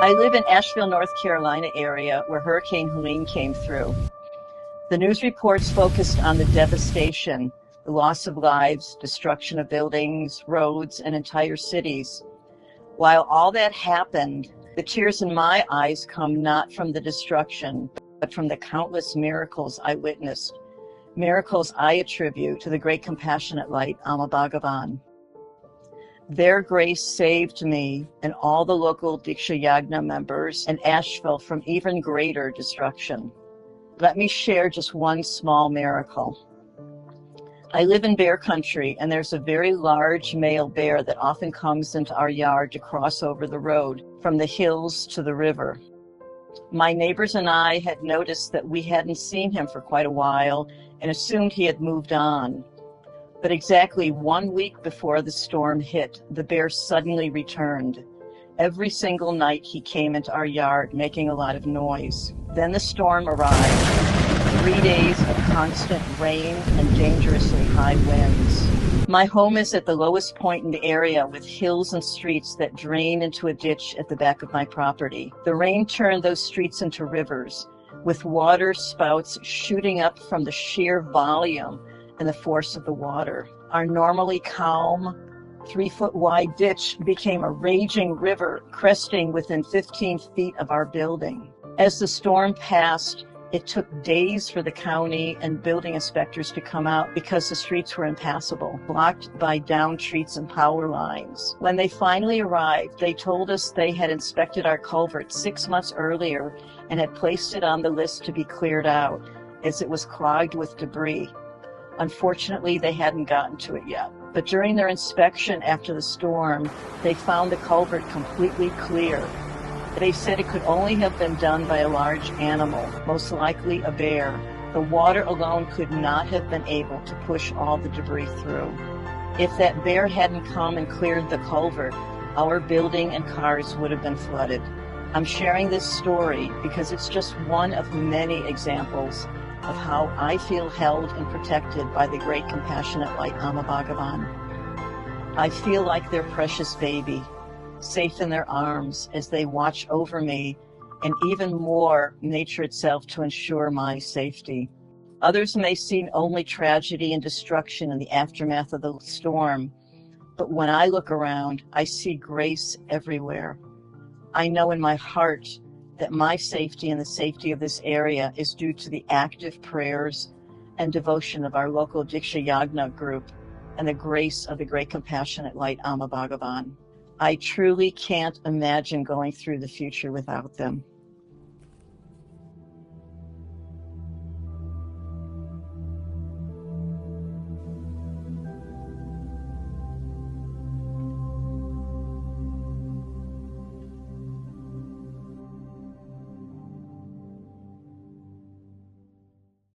I live in Asheville, North Carolina area where Hurricane Helene came through. The news reports focused on the devastation, the loss of lives, destruction of buildings, roads, and entire cities. While all that happened, the tears in my eyes come not from the destruction, but from the countless miracles I witnessed. Miracles I attribute to the great compassionate light, Amma Bhagavan. Their grace saved me and all the local Diksha Yagna members in Asheville from even greater destruction. Let me share just one small miracle. I live in bear country, and there's a very large male bear that often comes into our yard to cross over the road from the hills to the river. My neighbors and I had noticed that we hadn't seen him for quite a while and assumed he had moved on. But exactly 1 week before the storm hit, the bear suddenly returned. Every single night he came into our yard making a lot of noise. Then the storm arrived. 3 days of constant rain and dangerously high winds. My home is at the lowest point in the area with hills and streets that drain into a ditch at the back of my property. The rain turned those streets into rivers, with water spouts shooting up from the sheer volume and the force of the water. Our normally calm, 3-foot wide ditch became a raging river cresting within 15 feet of our building. As the storm passed, it took days for the county and building inspectors to come out because the streets were impassable, blocked by downed trees and power lines. When they finally arrived, they told us they had inspected our culvert 6 months earlier and had placed it on the list to be cleared out, as it was clogged with debris. Unfortunately, they hadn't gotten to it yet. But during their inspection after the storm, they found the culvert completely clear. They said it could only have been done by a large animal, most likely a bear. The water alone could not have been able to push all the debris through. If that bear hadn't come and cleared the culvert, our building and cars would have been flooded. I'm sharing this story because it's just one of many examples of how I feel held and protected by the great compassionate light Amma Bhagavan. I feel like their precious baby, safe in their arms as they watch over me, and even more, nature itself to ensure my safety. Others may see only tragedy and destruction in the aftermath of the storm, but when I look around, I see grace everywhere. I know in my heart that my safety and the safety of this area is due to the active prayers and devotion of our local Diksha Yagna group and the grace of the great compassionate light Amma Bhagavan. I truly can't imagine going through the future without them.